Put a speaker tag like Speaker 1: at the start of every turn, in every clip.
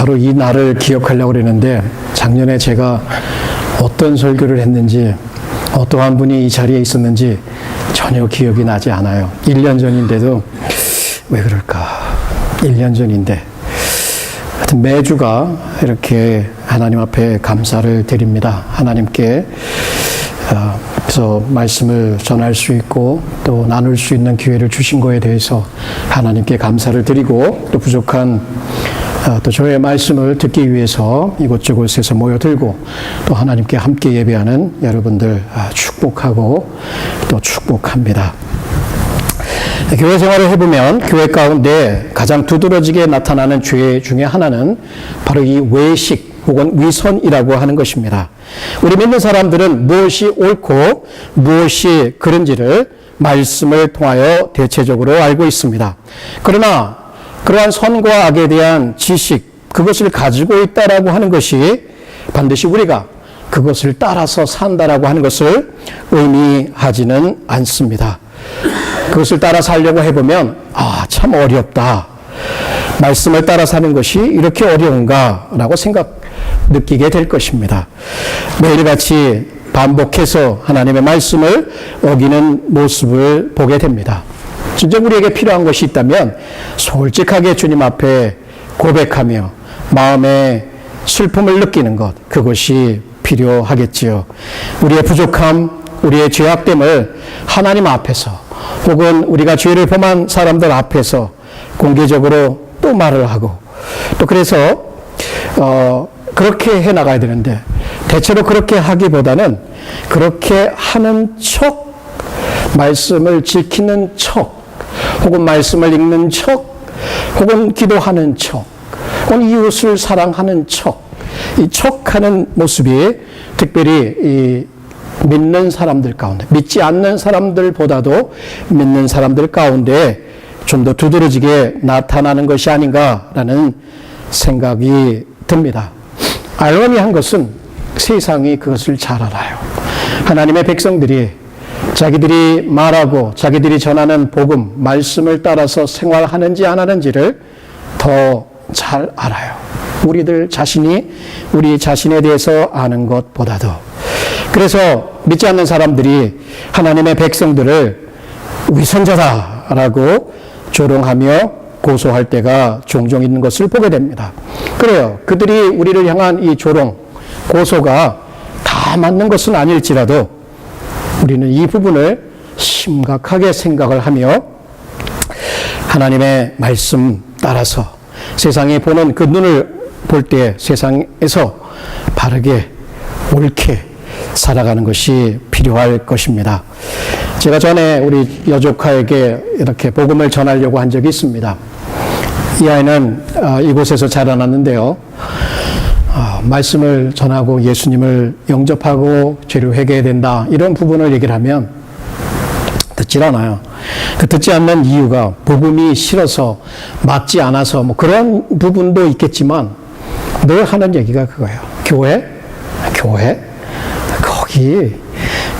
Speaker 1: 바로 이 날을 기억하려고 그러는데 작년에 제가 어떤 설교를 했는지 어떠한 분이 이 자리에 있었는지 전혀 기억이 나지 않아요. 1년 전인데도 왜 그럴까? 1년 전인데 하여튼 매주가 이렇게 하나님 앞에 감사를 드립니다. 하나님께 그래서 말씀을 전할 수 있고 또 나눌 수 있는 기회를 주신 거에 대해서 하나님께 감사를 드리고 또 부족한 또 저의 말씀을 듣기 위해서 이곳저곳에서 모여들고 또 하나님께 함께 예배하는 여러분들 축복하고 또 축복합니다. 교회 생활을 해보면 교회 가운데 가장 두드러지게 나타나는 죄 중에 하나는 바로 이 외식 혹은 위선이라고 하는 것입니다. 우리 믿는 사람들은 무엇이 옳고 무엇이 그른지를 말씀을 통하여 대체적으로 알고 있습니다. 그러나 그러한 선과 악에 대한 지식, 그것을 가지고 있다라고 하는 것이 반드시 우리가 그것을 따라서 산다라고 하는 것을 의미하지는 않습니다. 그것을 따라 살려고 해보면 참 어렵다. 말씀을 따라 사는 것이 이렇게 어려운가라고 느끼게 될 것입니다. 매일같이 반복해서 하나님의 말씀을 어기는 모습을 보게 됩니다. 진짜 우리에게 필요한 것이 있다면 솔직하게 주님 앞에 고백하며 마음의 슬픔을 느끼는 것, 그것이 필요하겠지요. 우리의 부족함, 우리의 죄악됨을 하나님 앞에서 혹은 우리가 죄를 범한 사람들 앞에서 공개적으로 또 말을 하고 또 그래서 그렇게 해나가야 되는데 대체로 그렇게 하기보다는 그렇게 하는 척, 말씀을 지키는 척 혹은 말씀을 읽는 척 혹은 기도하는 척 혹은 이웃을 사랑하는 척, 이 척하는 모습이 특별히 이 믿는 사람들 가운데, 믿지 않는 사람들보다도 믿는 사람들 가운데 좀 더 두드러지게 나타나는 것이 아닌가라는 생각이 듭니다. 아이러니한 것은 세상이 그것을 잘 알아요. 하나님의 백성들이 자기들이 말하고 자기들이 전하는 복음, 말씀을 따라서 생활하는지 안 하는지를 더 잘 알아요. 우리들 자신이 우리 자신에 대해서 아는 것보다도. 그래서 믿지 않는 사람들이 하나님의 백성들을 위선자다라고 조롱하며 고소할 때가 종종 있는 것을 보게 됩니다. 그래요. 그들이 우리를 향한 이 조롱, 고소가 다 맞는 것은 아닐지라도 우리는 이 부분을 심각하게 생각을 하며 하나님의 말씀 따라서 세상이 보는 그 눈을 볼 때 세상에서 바르게 옳게 살아가는 것이 필요할 것입니다. 제가 전에 우리 여조카에게 이렇게 복음을 전하려고 한 적이 있습니다. 이 아이는 이곳에서 자라났는데요. 말씀을 전하고 예수님을 영접하고 죄를 회개해야 된다, 이런 부분을 얘기를 하면 듣질 않아요. 그 듣지 않는 이유가 복음이 싫어서, 맞지 않아서 뭐 그런 부분도 있겠지만 늘 하는 얘기가 그거예요. 교회? 거기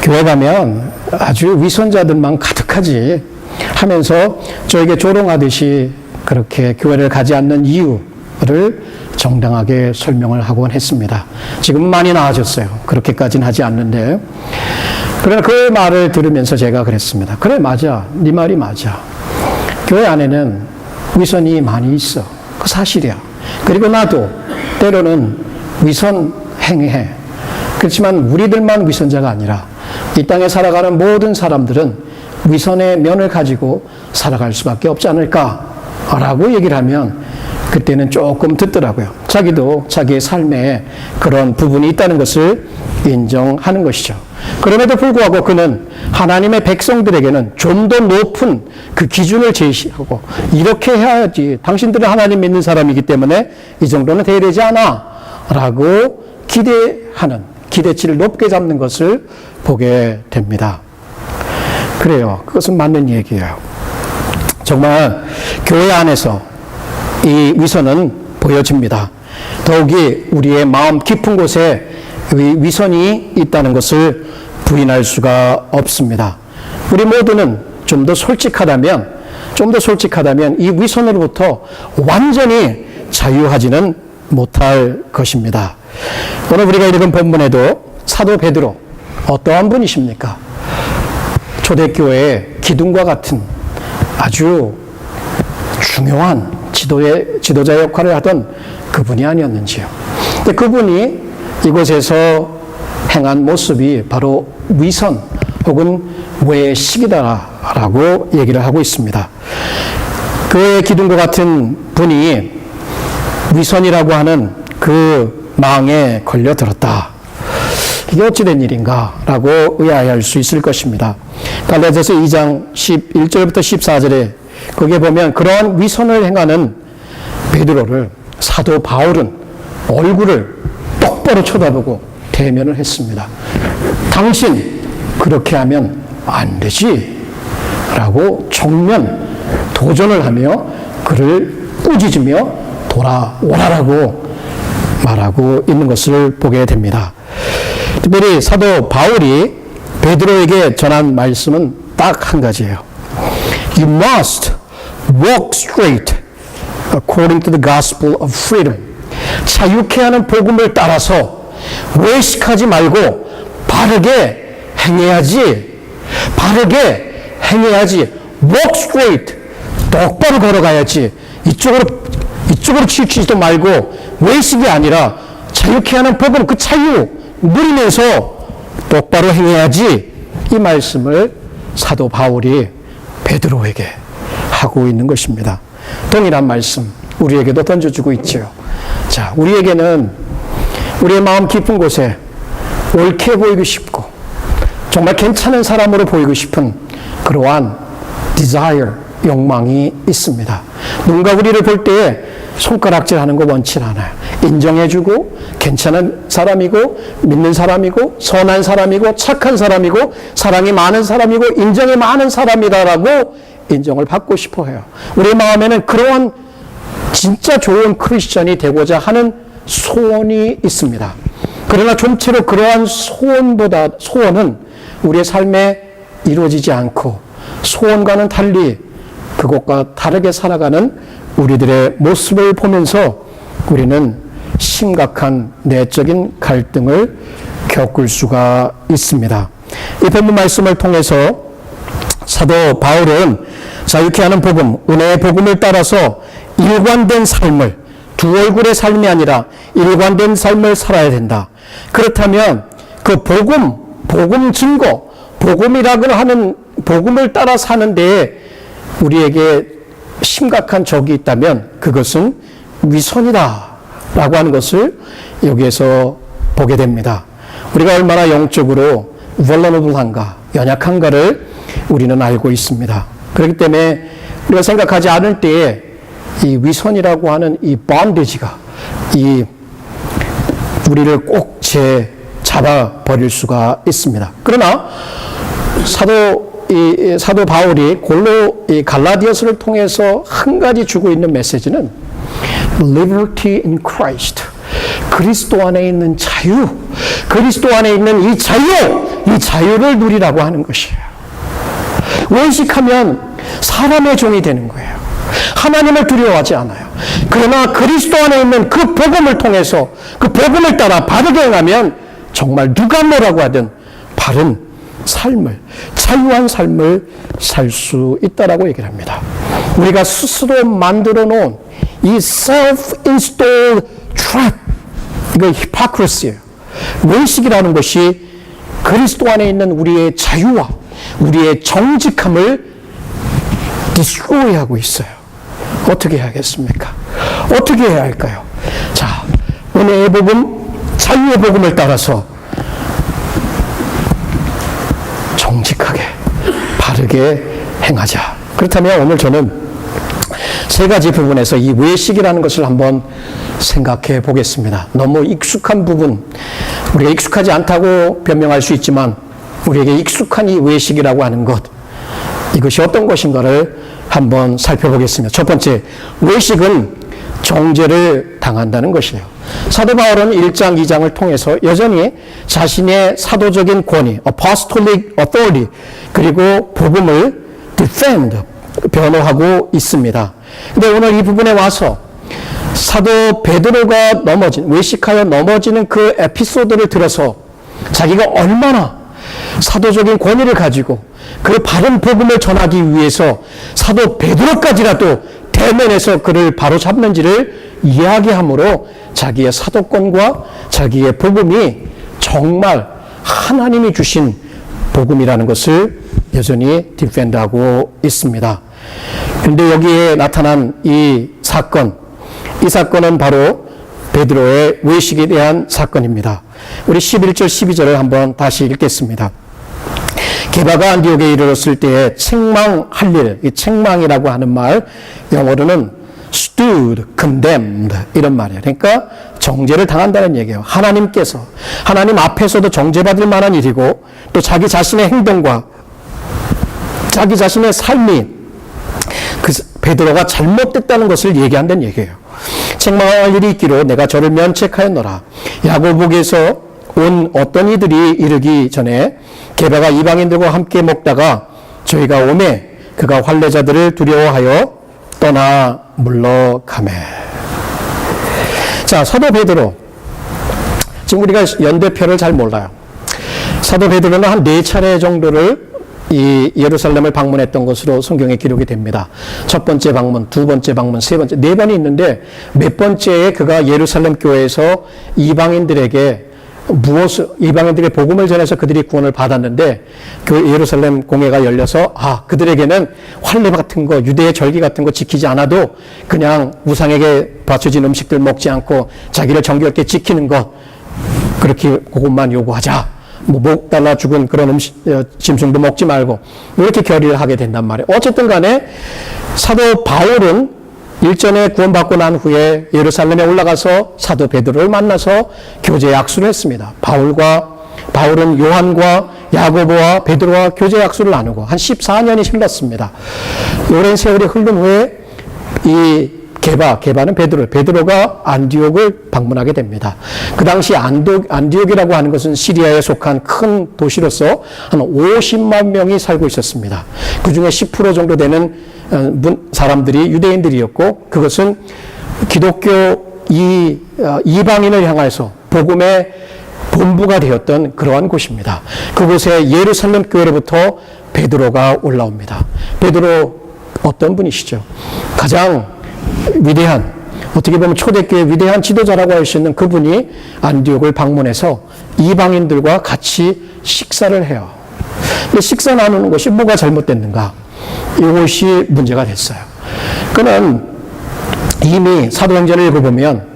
Speaker 1: 교회 가면 아주 위선자들만 가득하지 하면서 저에게 조롱하듯이 그렇게 교회를 가지 않는 이유를 정당하게 설명을 하곤 했습니다. 지금은 많이 나아졌어요. 그렇게까지는 하지 않는데. 그러나 그 말을 들으면서 제가 그랬습니다. 그래, 맞아. 네 말이 맞아. 교회 안에는 위선이 많이 있어. 그 사실이야. 그리고 나도 때로는 위선 행해. 그렇지만 우리들만 위선자가 아니라 이 땅에 살아가는 모든 사람들은 위선의 면을 가지고 살아갈 수밖에 없지 않을까라고 얘기를 하면 그때는 조금 듣더라고요. 자기도 자기의 삶에 그런 부분이 있다는 것을 인정하는 것이죠. 그럼에도 불구하고 그는 하나님의 백성들에게는 좀 더 높은 그 기준을 제시하고, 이렇게 해야지, 당신들은 하나님 믿는 사람이기 때문에 이 정도는 돼야 되지 않아 라고 기대하는, 기대치를 높게 잡는 것을 보게 됩니다. 그래요. 그것은 맞는 얘기예요. 정말 교회 안에서 이 위선은 보여집니다. 더욱이 우리의 마음 깊은 곳에 위선이 있다는 것을 부인할 수가 없습니다. 우리 모두는 좀 더 솔직하다면 이 위선으로부터 완전히 자유하지는 못할 것입니다. 오늘 우리가 읽은 본문에도 사도 베드로 어떠한 분이십니까? 초대교회의 기둥과 같은 아주 중요한 지도자 역할을 하던 그분이 아니었는지요. 근데 그분이 이곳에서 행한 모습이 바로 위선 혹은 외식이다라고 얘기를 하고 있습니다. 그의 기둥과 같은 분이 위선이라고 하는 그 망에 걸려들었다. 이게 어찌된 일인가라고 의아해할 수 있을 것입니다. 갈라디아서 2장 11절부터 14절에 거기에 보면 그러한 위선을 행하는 베드로를 사도 바울은 얼굴을 똑바로 쳐다보고 대면을 했습니다. 당신 그렇게 하면 안 되지 라고 정면 도전을 하며 그를 꾸짖으며 돌아오라라고 말하고 있는 것을 보게 됩니다. 특별히 사도 바울이 베드로에게 전한 말씀은 딱 한 가지예요. You must walk straight according to the gospel of freedom. 자유케 하는 복음을 따라서 외식하지 말고 바르게 행해야지. 바르게 행해야지. Walk straight. 똑바로 걸어가야지. 이쪽으로 치우치지도 말고 외식이 아니라 자유케 하는 복음, 그 자유 누리면서 똑바로 행해야지. 이 말씀을 사도 바울이 베드로에게 하고 있는 것입니다. 동일한 말씀 우리에게도 던져주고 있죠. 자, 우리에게는 우리의 마음 깊은 곳에 옳게 보이고 싶고 정말 괜찮은 사람으로 보이고 싶은 그러한 desire, 욕망이 있습니다. 누군가 우리를 볼 때에 손가락질하는 거 원치 않아요. 인정해주고 괜찮은 사람이고 믿는 사람이고 선한 사람이고 착한 사람이고 사랑이 많은 사람이고 인정이 많은 사람이다라고 인정을 받고 싶어 해요. 우리 마음에는 그러한 진짜 좋은 크리스천이 되고자 하는 소원이 있습니다. 그러나 좀처럼 그러한 소원은 우리의 삶에 이루어지지 않고 소원과는 달리 그것과 다르게 살아가는 우리들의 모습을 보면서 우리는 심각한 내적인 갈등을 겪을 수가 있습니다. 이 본문 말씀을 통해서 사도 바울은 자유케 하는 복음, 은혜의 복음을 따라서 일관된 삶을, 두 얼굴의 삶이 아니라 일관된 삶을 살아야 된다. 그렇다면 그 복음 증거, 복음이라고 하는 복음을 따라 사는 데에 우리에게 심각한 적이 있다면 그것은 위선이다 라고 하는 것을 여기에서 보게 됩니다. 우리가 얼마나 영적으로 vulnerable한가, 연약한가를 우리는 알고 있습니다. 그렇기 때문에 우리가 생각하지 않을 때에 이 위선이라고 하는 이 bondage가 우리를 꼭 잡아버릴 수가 있습니다. 그러나 사도 바울이 갈라디아서를 통해서 한 가지 주고 있는 메시지는 liberty in Christ. 그리스도 안에 있는 자유, 그리스도 안에 있는 이 자유를 누리라고 하는 것이에요. 외식하면 사람의 종이 되는 거예요. 하나님을 두려워하지 않아요. 그러나 그리스도 안에 있는 그 복음을 통해서 그 복음을 따라 바르게 행하면 정말 누가 뭐라고 하든 바른 삶을, 자유한 삶을 살 수 있다라고 얘기를 합니다. 우리가 스스로 만들어 놓은 이 self-installed trap, 이거 hypocrisy예요. 외식이라는 것이 그리스도 안에 있는 우리의 자유와 우리의 정직함을 destroy하고 있어요. 어떻게 해야겠습니까? 어떻게 해야 할까요? 자, 은혜의 복음, 자유의 복음을 따라서 정직하게, 바르게 행하자. 그렇다면 오늘 저는 세 가지 부분에서 이 외식이라는 것을 한번 생각해 보겠습니다. 너무 익숙한 부분, 우리가 익숙하지 않다고 변명할 수 있지만 우리에게 익숙한 이 외식이라고 하는 것, 이것이 어떤 것인가를 한번 살펴보겠습니다. 첫 번째, 외식은 정죄를 당한다는 것이에요. 사도 바울은 1장, 2장을 통해서 여전히 자신의 사도적인 권위, apostolic authority, 그리고 복음을 defend, 변호하고 있습니다. 근데 오늘 이 부분에 와서 사도 베드로가 외식하여 넘어지는 그 에피소드를 들어서 자기가 얼마나 사도적인 권위를 가지고 그 바른 복음을 전하기 위해서 사도 베드로까지라도 대면에서 그를 바로잡는지를 이야기함으로 자기의 사도권과 자기의 복음이 정말 하나님이 주신 복음이라는 것을 여전히 디펜드하고 있습니다. 그런데 여기에 나타난 이 사건은 바로 베드로의 외식에 대한 사건입니다. 우리 11절 12절을 한번 다시 읽겠습니다. 게바가 안디옥에 이르렀을 때에 책망할 일, 이 책망이라고 하는 말 영어로는 stood, condemned 이런 말이에요. 그러니까 정죄를 당한다는 얘기예요. 하나님 앞에서도 정죄받을 만한 일이고 또 자기 자신의 행동과 자기 자신의 삶이 그 베드로가 잘못됐다는 것을 얘기한다는 얘기예요. 책망할 일이 있기로 내가 저를 면책하였노라. 야고보에서 온 어떤 이들이 이르기 전에 게바가 이방인들과 함께 먹다가 저희가 오매 그가 환례자들을 두려워하여 떠나 물러가매. 자, 사도 베드로. 지금 우리가 연대표를 잘 몰라요. 사도 베드로는 한 4차례 정도를 이 예루살렘을 방문했던 것으로 성경에 기록이 됩니다. 첫 번째 방문, 두 번째 방문, 세 번째, 4번이 있는데 몇 번째에 그가 예루살렘 교회에서 이방인들에게 이방인들에게 복음을 전해서 그들이 구원을 받았는데 그 예루살렘 공회가 열려서 그들에게는 환례 같은 거, 유대의 절기 같은 거 지키지 않아도 그냥 우상에게 바쳐진 음식들 먹지 않고 자기를 정결하게 지키는 것, 그렇게 그것만 요구하자. 목 달라 죽은 그런 짐승도 먹지 말고 이렇게 결의를 하게 된단 말이에요. 어쨌든 간에 사도 바울은 일전에 구원받고 난 후에 예루살렘에 올라가서 사도 베드로를 만나서 교제 약수를 했습니다. 바울은 요한과 야고보와 베드로와 교제 약수를 나누고 한 14년이 흘렀습니다. 오랜 세월이 흐른 후에 이 게바는 베드로가 안디옥을 방문하게 됩니다. 그 당시 안디옥이라고 하는 것은 시리아에 속한 큰 도시로서 한 50만 명이 살고 있었습니다. 그 중에 10% 정도 되는 사람들이 유대인들이었고 그것은 기독교 이방인을 향해서 복음의 본부가 되었던 그러한 곳입니다. 그곳에 예루살렘 교회로부터 베드로가 올라옵니다. 베드로 어떤 분이시죠? 가장 위대한, 어떻게 보면 초대교회 위대한 지도자라고 할 수 있는 그분이 안디옥을 방문해서 이방인들과 같이 식사를 해요. 근데 식사 나누는 것이 뭐가 잘못됐는가? 이것이 문제가 됐어요. 그는 이미 사도행전을 읽어보면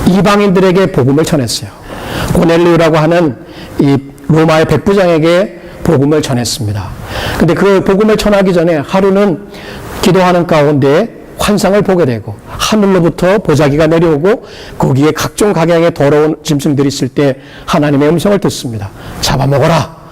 Speaker 1: 이방인들에게 복음을 전했어요. 고넬료라고 하는 이 로마의 백부장에게 복음을 전했습니다. 근데 그 복음을 전하기 전에 하루는 기도하는 가운데 환상을 보게 되고 하늘로부터 보자기가 내려오고 거기에 각종 각양의 더러운 짐승들이 있을 때 하나님의 음성을 듣습니다. 잡아먹어라.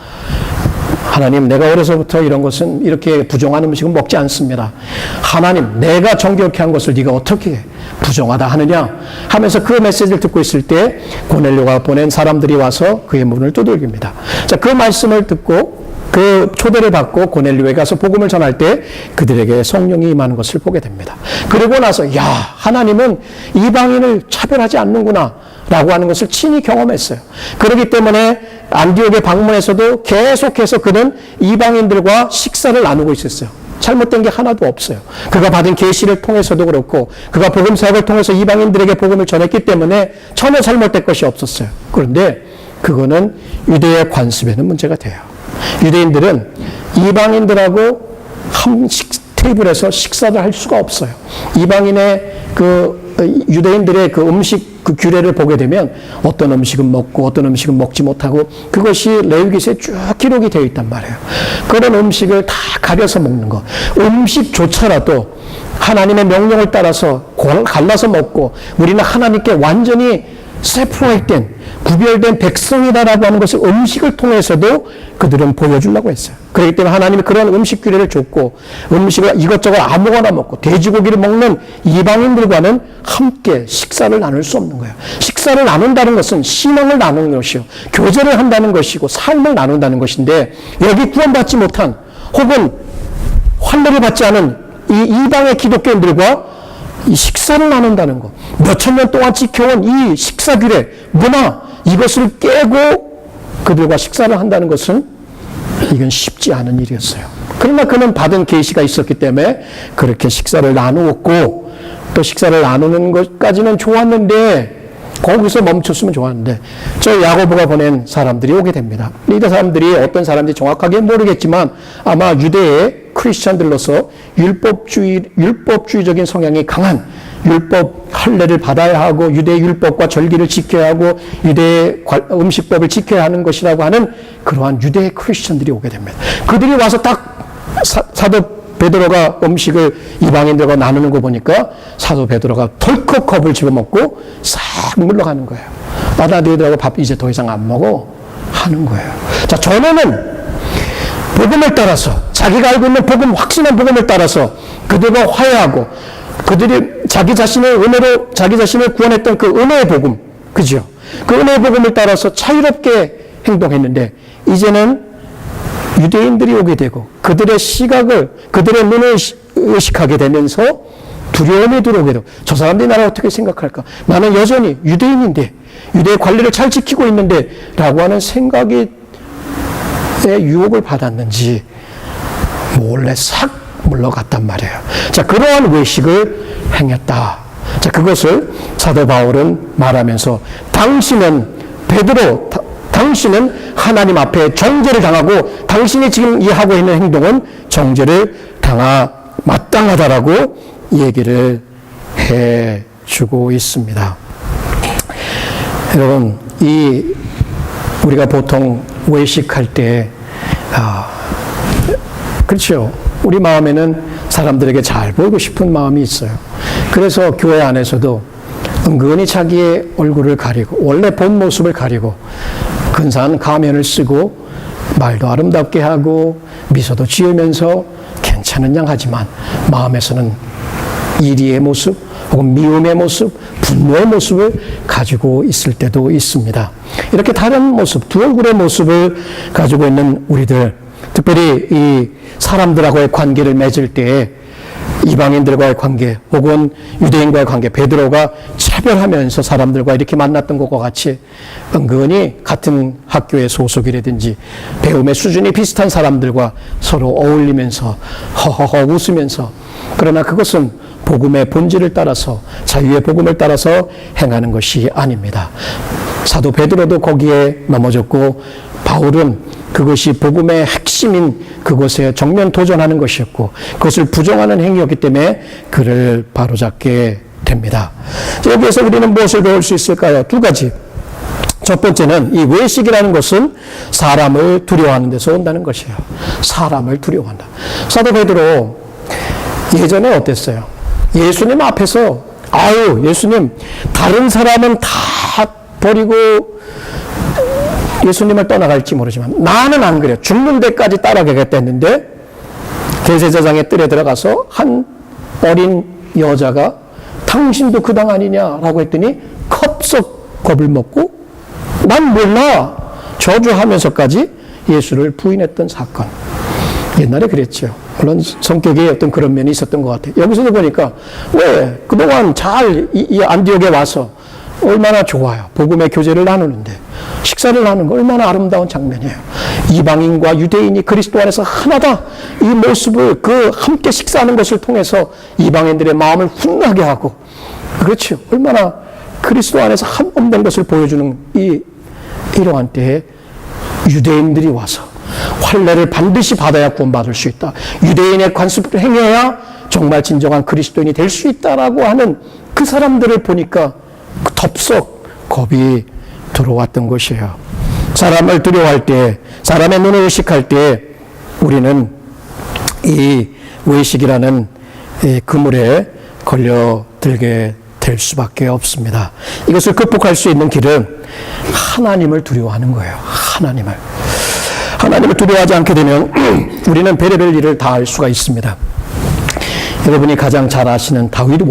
Speaker 1: 하나님, 내가 어려서부터 이런 것은 이렇게 부정한 음식은 먹지 않습니다. 하나님, 내가 정결케 한 것을 네가 어떻게 부정하다 하느냐 하면서 그 메시지를 듣고 있을 때 고넬료가 보낸 사람들이 와서 그의 문을 두들깁니다. 자, 그 말씀을 듣고 그 초대를 받고 고넬료에 가서 복음을 전할 때 그들에게 성령이 임하는 것을 보게 됩니다. 그리고 나서 하나님은 이방인을 차별하지 않는구나 라고 하는 것을 친히 경험했어요. 그렇기 때문에 안디옥에 방문해서도 계속해서 그는 이방인들과 식사를 나누고 있었어요. 잘못된 게 하나도 없어요. 그가 받은 계시를 통해서도 그렇고 그가 복음 사역을 통해서 이방인들에게 복음을 전했기 때문에 전혀 잘못된 것이 없었어요. 그런데 그거는 유대의 관습에는 문제가 돼요. 유대인들은 이방인들하고 한 테이블에서 식사를 할 수가 없어요. 이방인의 유대인들의 그 음식 그 규례를 보게 되면 어떤 음식은 먹고 어떤 음식은 먹지 못하고 그것이 레위기서에 쭉 기록이 되어 있단 말이에요. 그런 음식을 다 가려서 먹는 것. 음식조차라도 하나님의 명령을 따라서 갈라서 먹고 우리는 하나님께 완전히 세퍼레이트된 구별된 백성이다라고 하는 것을 음식을 통해서도 그들은 보여주려고 했어요. 그렇기 때문에 하나님이 그런 음식 규례를 줬고 음식을 이것저것 아무거나 먹고 돼지고기를 먹는 이방인들과는 함께 식사를 나눌 수 없는 거예요. 식사를 나눈다는 것은 신앙을 나누는 것이요, 교제를 한다는 것이고 삶을 나눈다는 것인데 여기 구원받지 못한 혹은 환례를 받지 않은 이 이방의 기독교인들과 이 식사를 나눈다는 것, 몇천 년 동안 지켜온 이 식사규례, 문화, 이것을 깨고 그들과 식사를 한다는 것은 이건 쉽지 않은 일이었어요. 그러나 그는 받은 계시가 있었기 때문에 그렇게 식사를 나누었고, 또 식사를 나누는 것까지는 좋았는데 거기서 멈췄으면 좋았는데 저 야고보가 보낸 사람들이 오게 됩니다. 이 사람들이 어떤 사람인지 정확하게 모르겠지만 아마 유대의 크리스천들로서 율법주의적인 성향이 강한, 율법 할례를 받아야 하고 유대 율법과 절기를 지켜야 하고 유대 음식법을 지켜야 하는 것이라고 하는 그러한 유대 크리스천들이 오게 됩니다. 그들이 와서 딱 사도 베드로가 음식을 이방인들과 나누는 거 보니까 사도 베드로가 덜컥 컵을 집어먹고 싹 물러가는 거예요. 너희들하고 밥 이제 더 이상 안 먹어 하는 거예요. 자, 전에는 복음을 따라서, 자기가 알고 있는 복음, 확신한 복음을 따라서 그들과 화해하고 그들이 자기 자신의 은혜로 자기 자신을 구원했던 그 은혜의 복음, 그죠? 그 은혜의 복음을 따라서 자유롭게 행동했는데 이제는 유대인들이 오게 되고 그들의 시각을, 그들의 눈을 의식하게 되면서 두려움이 들어오게 되고, 저 사람들이 나를 어떻게 생각할까? 나는 여전히 유대인인데, 유대의 관리를 잘 지키고 있는데 라고 하는 생각이 유혹을 받았는지 몰래 싹 물러갔단 말이에요. 자, 그러한 외식을 행했다. 자, 그것을 사도 바울은 말하면서 당신은 베드로, 당신은 하나님 앞에 정죄를 당하고 당신이 지금 이 하고 있는 행동은 정죄를 마땅하다라고 얘기를 해주고 있습니다. 여러분, 우리가 보통 외식할 때, 그렇죠. 우리 마음에는 사람들에게 잘 보이고 싶은 마음이 있어요. 그래서 교회 안에서도 은근히 자기의 얼굴을 가리고, 원래 본 모습을 가리고, 근사한 가면을 쓰고, 말도 아름답게 하고, 미소도 지으면서 괜찮은 양 하지만, 마음에서는 이리의 모습, 혹은 미움의 모습, 분노의 모습을 가지고 있을 때도 있습니다. 이렇게 다른 모습, 두 얼굴의 모습을 가지고 있는 우리들, 특별히 이 사람들하고의 관계를 맺을 때에 이방인들과의 관계 혹은 유대인과의 관계, 베드로가 차별하면서 사람들과 이렇게 만났던 것과 같이 은근히 같은 학교의 소속이라든지 배움의 수준이 비슷한 사람들과 서로 어울리면서 허허허 웃으면서, 그러나 그것은 복음의 본질을 따라서, 자유의 복음을 따라서 행하는 것이 아닙니다. 사도 베드로도 거기에 넘어졌고 바울은 그것이 복음의 핵심인 그것에 정면 도전하는 것이었고 그것을 부정하는 행위였기 때문에 그를 바로잡게 됩니다. 여기에서 우리는 무엇을 배울 수 있을까요? 두 가지. 첫 번째는 이 외식이라는 것은 사람을 두려워하는 데서 온다는 것이에요. 사람을 두려워한다. 사도 베드로 예전에 어땠어요? 예수님 앞에서 예수님, 다른 사람은 다 버리고 예수님을 떠나갈지 모르지만 나는 안 그래요. 죽는 데까지 따라가겠다 했는데 대제사장의 뜰에 들어가서 한 어린 여자가 당신도 그 당 아니냐라고 했더니 컵속 겁을 먹고 난 몰라 저주하면서까지 예수를 부인했던 사건. 옛날에 그랬죠. 물론 성격에 어떤 그런 면이 있었던 것 같아요. 여기서도 보니까 왜 그동안 잘 이 안디옥에 와서 얼마나 좋아요. 복음의 교제를 나누는데 식사를 나누는 거 얼마나 아름다운 장면이에요. 이방인과 유대인이 그리스도 안에서 하나다. 이 모습을 함께 식사하는 것을 통해서 이방인들의 마음을 훈훈하게 하고, 그렇죠. 얼마나 그리스도 안에서 한 몸된 것을 보여주는 이러한 때에 유대인들이 와서 환례를 반드시 받아야 구원받을 수 있다. 유대인의 관습을 행해야 정말 진정한 그리스도인이 될 수 있다라고 하는 그 사람들을 보니까 덥석 겁이 들어왔던 것이에요. 사람을 두려워할 때, 사람의 눈을 의식할 때 우리는 이 외식이라는 그물에 걸려들게 될 수밖에 없습니다. 이것을 극복할 수 있는 길은 하나님을 두려워하는 거예요. 하나님을 두려워하지 않게 되면 우리는 별의별 일을 다 할 수가 있습니다. 여러분이 가장 잘 아시는 다윗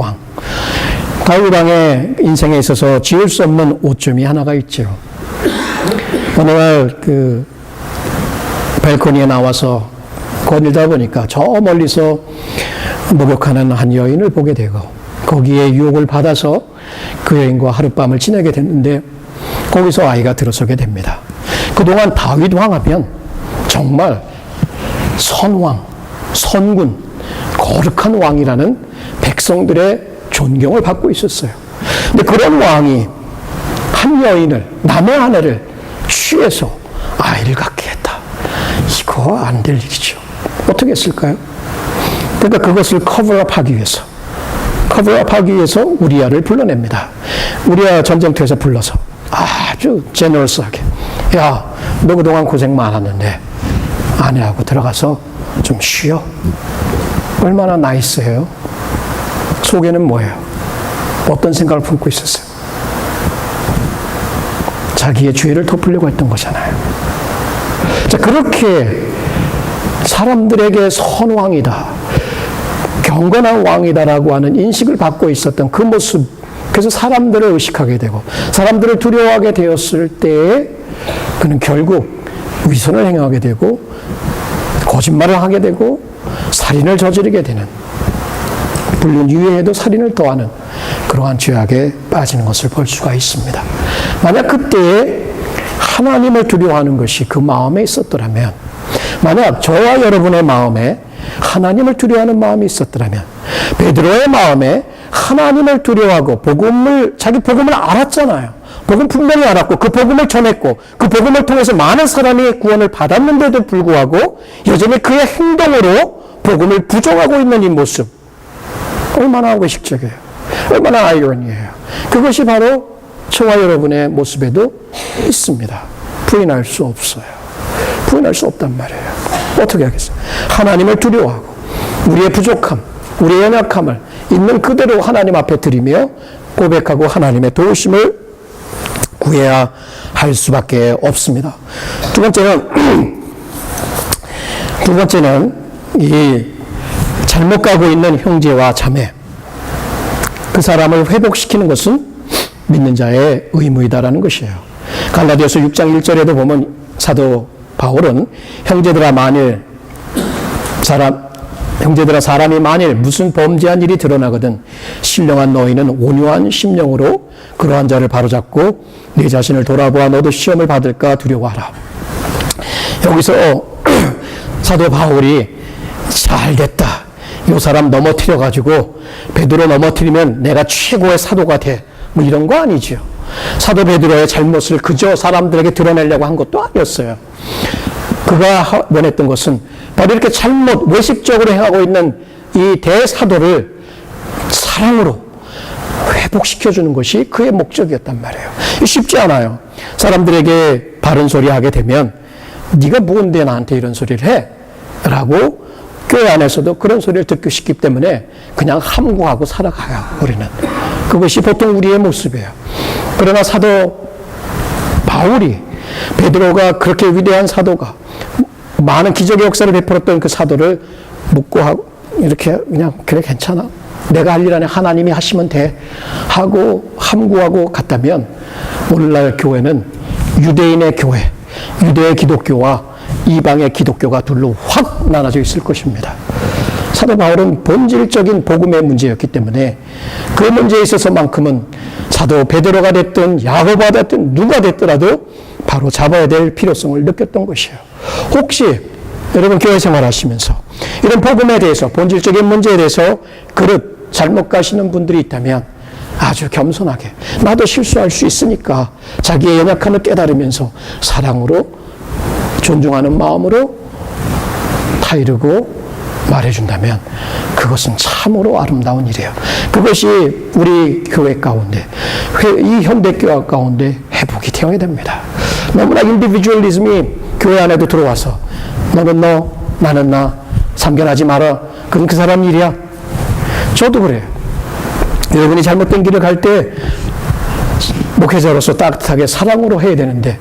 Speaker 1: 왕의 인생에 있어서 지울 수 없는 오점이 하나가 있죠. 어느 날 발코니에 나와서 거닐다 보니까 저 멀리서 목욕하는 한 여인을 보게 되고 거기에 유혹을 받아서 그 여인과 하룻밤을 지내게 됐는데 거기서 아이가 들어서게 됩니다. 그동안 다윗 왕하면 정말 선왕, 선군, 거룩한 왕이라는 백성들의 존경을 받고 있었어요. 근데 그런 왕이 한 여인을, 남의 아내를 취해서 아이를 갖게 했다. 이거 안 될 일이죠. 어떻게 했을까요? 그러니까 그것을 커버업하기 위해서 우리아를 불러냅니다. 우리아 전쟁터에서 불러서 아주 제너러스하게, 야, 너 그동안 고생 많았는데 아내하고 들어가서 좀 쉬어. 얼마나 나이스해요. 속에는 뭐예요? 어떤 생각을 품고 있었어요? 자기의 죄를 덮으려고 했던 거잖아요. 자, 그렇게 사람들에게 선왕이다, 경건한 왕이다라고 하는 인식을 받고 있었던 그 모습, 그래서 사람들을 의식하게 되고 사람들을 두려워하게 되었을 때에 그는 결국 위선을 행하게 되고 거짓말을 하게 되고 살인을 저지르게 되는, 물론 유해에도 살인을 더하는 그러한 죄악에 빠지는 것을 볼 수가 있습니다. 만약 그때에 하나님을 두려워하는 것이 그 마음에 있었더라면, 만약 저와 여러분의 마음에 하나님을 두려워하는 마음이 있었더라면, 베드로의 마음에 하나님을 두려워하고 자기 복음을 알았잖아요. 복음 분명히 알았고 그 복음을 전했고 그 복음을 통해서 많은 사람이 구원을 받았는데도 불구하고 여전히 그의 행동으로 복음을 부정하고 있는 이 모습, 얼마나 의식적이에요. 얼마나 아이러니해요. 그것이 바로 저와 여러분의 모습에도 있습니다. 부인할 수 없어요. 부인할 수 없단 말이에요. 어떻게 하겠어요? 하나님을 두려워하고 우리의 부족함, 우리의 연약함을 있는 그대로 하나님 앞에 드리며 고백하고 하나님의 도우심을 구해야 할 수밖에 없습니다. 두 번째는 이 잘못 가고 있는 형제와 자매, 그 사람을 회복시키는 것은 믿는 자의 의무이다라는 것이에요. 갈라디아서 6장 1절에도 보면 사도 바울은 형제들아 사람이 만일 무슨 범죄한 일이 드러나거든 신령한 너희는 온유한 심령으로 그러한 자를 바로잡고 네 자신을 돌아보아 너도 시험을 받을까 두려워하라. 여기서 사도 바울이 잘됐다, 이 사람 넘어뜨려가지고 베드로 넘어뜨리면 내가 최고의 사도가 돼, 뭐 이런 거 아니죠. 사도 베드로의 잘못을 그저 사람들에게 드러내려고 한 것도 아니었어요. 그가 원했던 것은 바로 이렇게 잘못 외식적으로 행하고 있는 이 대사도를 사랑으로 회복시켜주는 것이 그의 목적이었단 말이에요. 쉽지 않아요. 사람들에게 바른 소리 하게 되면 네가 뭔데 나한테 이런 소리를 해? 라고 교회 안에서도 그런 소리를 듣기 쉽기 때문에 그냥 함구하고 살아가요, 우리는. 그것이 보통 우리의 모습이에요. 그러나 사도 바울이, 베드로가 그렇게 위대한 사도가, 많은 기적의 역사를 베풀었던 그 사도를 묵고하고 이렇게 그냥 그래 괜찮아, 내가 할 일 안에 하나님이 하시면 돼 하고 함구하고 갔다면 오늘날 교회는 유대인의 교회, 유대의 기독교와 이방의 기독교가 둘로 확 나눠져 있을 것입니다. 사도 바울은 본질적인 복음의 문제였기 때문에 그 문제에 있어서만큼은 사도 베드로가 됐든 야고보가 됐든 누가 됐더라도 바로 잡아야 될 필요성을 느꼈던 것이에요. 혹시 여러분 교회 생활하시면서 이런 복음에 대해서, 본질적인 문제에 대해서 그릇 잘못 가시는 분들이 있다면 아주 겸손하게, 나도 실수할 수 있으니까 자기의 연약함을 깨달으면서 사랑으로, 존중하는 마음으로 타이르고 말해준다면 그것은 참으로 아름다운 일이에요. 그것이 우리 교회 가운데, 이 현대교회 가운데 회복이 되어야 됩니다. 너무나 인디비주얼리즘이 교회 안에도 들어와서 너는 너, 나는 나, 참견하지 마라, 그건 그 사람 일이야. 저도 그래요. 여러분이 잘못된 길을 갈 때 목회자로서 따뜻하게 사랑으로 해야 되는데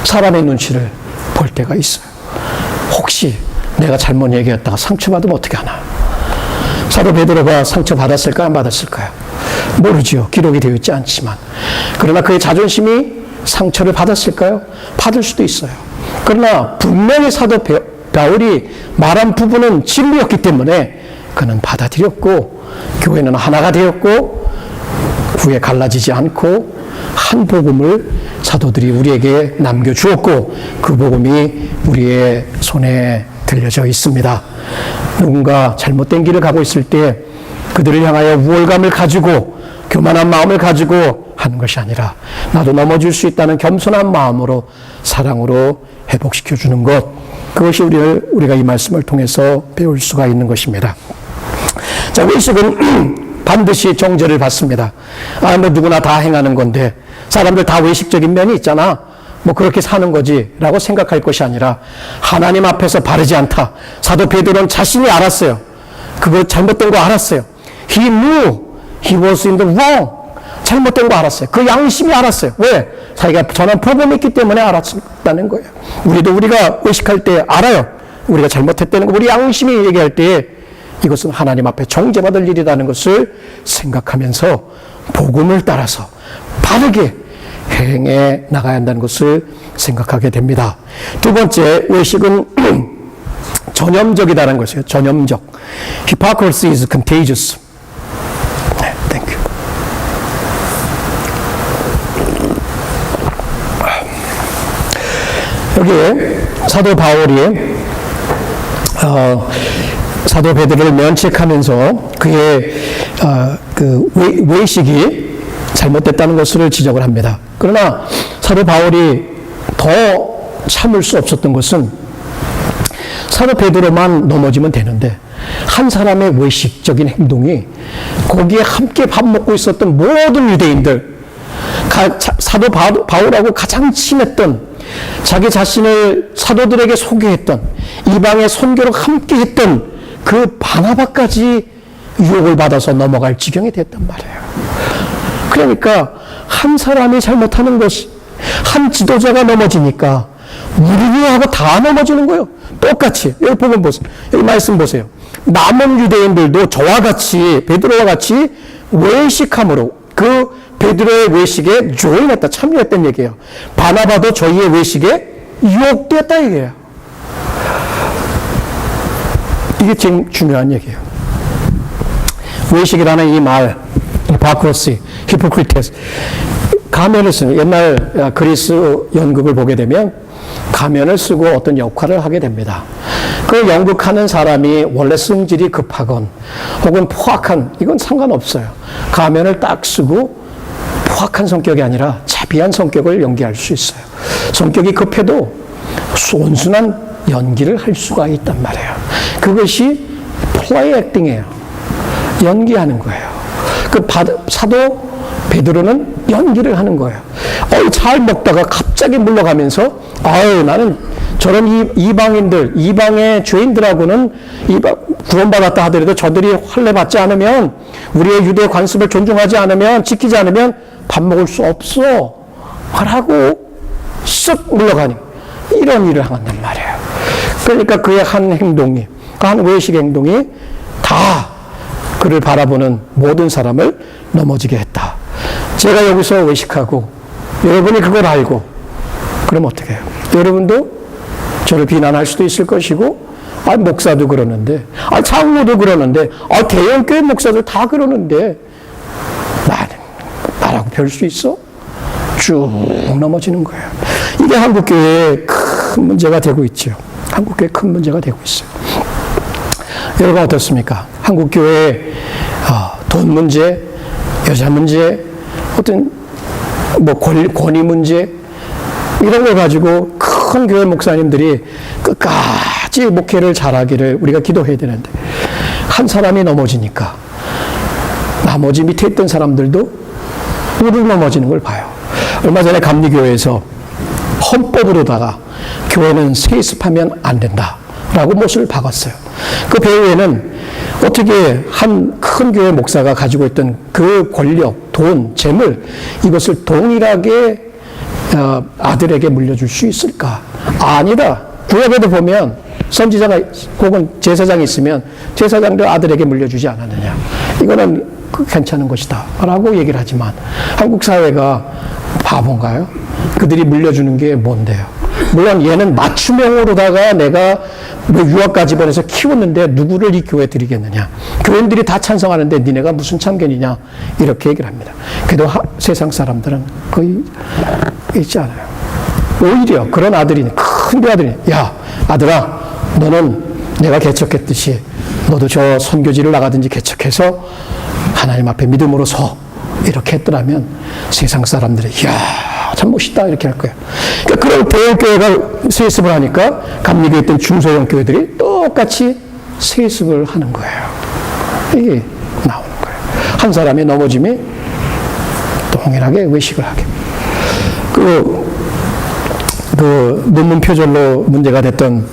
Speaker 1: 사람의 눈치를 볼 때가 있어요. 혹시 내가 잘못 얘기했다가 상처받으면 어떻게 하나? 사도 베드로가 상처받았을까요? 안 받았을까요? 모르죠. 기록이 되어 있지 않지만. 그러나 그의 자존심이 상처를 받았을까요? 받을 수도 있어요. 그러나 분명히 사도 바울이 말한 부분은 진리였기 때문에 그는 받아들였고 교회는 하나가 되었고 후에 갈라지지 않고 한 복음을 사도들이 우리에게 남겨주었고 그 복음이 우리의 손에 들려져 있습니다. 누군가 잘못된 길을 가고 있을 때 그들을 향하여 우월감을 가지고 교만한 마음을 가지고 하는 것이 아니라 나도 넘어질 수 있다는 겸손한 마음으로 사랑으로 회복시켜주는 것, 그것이 우리가 이 말씀을 통해서 배울 수가 있는 것입니다. 자, 외식은 반드시 정죄를 받습니다. 뭐 누구나 다 행하는 건데 사람들 다 외식적인 면이 있잖아. 뭐 그렇게 사는 거지 라고 생각할 것이 아니라 하나님 앞에서 바르지 않다. 사도 베드로는 자신이 알았어요. 그거 잘못된 거 알았어요. He knew he was in the wrong. 잘못된 거 알았어요. 그 양심이 알았어요. 왜? 자기가 전한 복음이 있기 때문에 알았다는 거예요. 우리가 외식할 때 알아요. 우리가 잘못했다는 거. 우리 양심이 얘기할 때 이것은 하나님 앞에 정죄받을 일이라는 것을 생각하면서 복음을 따라서 바르게 행해 나가야 한다는 것을 생각하게 됩니다. 두 번째, 외식은 전염적이다는 것이에요. 전염적. Hypocrisy is contagious. 네, thank you. 여기에 사도 바울이 사도 베드로를 면책하면서 그의 그 외식이 잘못됐다는 것을 지적을 합니다. 그러나 사도 바울이 더 참을 수 없었던 것은 사도 베드로만 넘어지면 되는데 한 사람의 외식적인 행동이 거기에 함께 밥 먹고 있었던 모든 유대인들, 사도 바울하고 가장 친했던, 자기 자신을 사도들에게 소개했던, 이방의 선교로 함께 했던 그 바나바까지 유혹을 받아서 넘어갈 지경이 됐단 말이에요. 그러니까 한 사람이 잘못하는 것이, 한 지도자가 넘어지니까 우리를 하고 다 넘어지는 거예요. 똑같이. 여기 보면 보세요. 여기 말씀 보세요. 남은 유대인들도 저와 같이, 베드로와 같이 외식함으로 그 베드로의 외식에 조인했다, 참여했던 얘기예요. 바나바도 저희의 외식에 유혹되었다 얘기예요. 이게 지금 중요한 얘기예요. 외식이라는 이 말, hypocrisy, hypocrites, 가면을 쓰는, 옛날 그리스 연극을 보게 되면 가면을 쓰고 어떤 역할을 하게 됩니다. 그 연극하는 사람이 원래 성질이 급하건 혹은 포악한, 이건 상관없어요. 가면을 딱 쓰고 포악한 성격이 아니라 자비한 성격을 연기할 수 있어요. 성격이 급해도 온순한 연기를 할 수가 있단 말이에요. 그것이 플레이 액팅이에요. 연기하는 거예요. 그 사도 베드로는 연기를 하는 거예요. 잘 먹다가 갑자기 물러가면서 나는 저런 이방인들, 이방의 죄인들하고는 구원받았다 하더라도 저들이 할례 받지 않으면, 우리의 유대 관습을 존중하지 않으면, 지키지 않으면 밥 먹을 수 없어 하라고 쓱 물러가니 이런 일을 한단 말이에요. 그러니까 그의 한 행동이, 한 외식 행동이 다 그를 바라보는 모든 사람을 넘어지게 했다. 제가 여기서 외식하고 여러분이 그걸 알고 그럼 어떻게 해요? 여러분도 저를 비난할 수도 있을 것이고, 목사도 그러는데, 장로도 그러는데, 대형교회 목사들 다 그러는데 나라고 별 수 있어? 쭉 넘어지는 거예요. 이게 한국교회의 큰 문제가 되고 있죠. 한국교회의 큰 문제가 되고 있어요. 여러분 어떻습니까? 한국교회의 돈 문제, 여자 문제, 어떤 권위 문제, 이런 걸 가지고 큰 교회 목사님들이 끝까지 목회를 잘하기를 우리가 기도해야 되는데, 한 사람이 넘어지니까 나머지 밑에 있던 사람들도 우르르 넘어지는 걸 봐요. 얼마 전에 감리교회에서 헌법으로다가 교회는 세습하면 안 된다라고 못을 박았어요. 그 배후에는 어떻게 한 큰 교회 목사가 가지고 있던 그 권력, 돈, 재물, 이것을 동일하게 아들에게 물려줄 수 있을까? 아니다. 구약에도 보면 선지자가 혹은 제사장이 있으면 제사장도 아들에게 물려주지 않았느냐. 이거는 괜찮은 것이다 라고 얘기를 하지만 한국 사회가 바본가요? 그들이 물려주는 게 뭔데요? 물론 얘는 맞춤형으로다가 내가 뭐 유학까지 보내서 키웠는데 누구를 이 교회에 드리겠느냐. 교인들이 다 찬성하는데 니네가 무슨 참견이냐. 이렇게 얘기를 합니다. 그래도 세상 사람들은 거의 있지 않아요. 오히려 그런 아들이, 큰 아들이, 야, 아들아, 너는 내가 개척했듯이 너도 저 선교지를 나가든지 개척해서 하나님 앞에 믿음으로 서. 이렇게 했더라면 세상 사람들이, 이야, 참 멋있다. 이렇게 할 거예요. 그러니까 그런 대형교회가 세습을 하니까 감리교에 있던 중소형 교회들이 똑같이 세습을 하는 거예요. 이게 나오는 거예요. 한 사람이 넘어짐이 동일하게 외식을 하게. 그 논문 표절로 문제가 됐던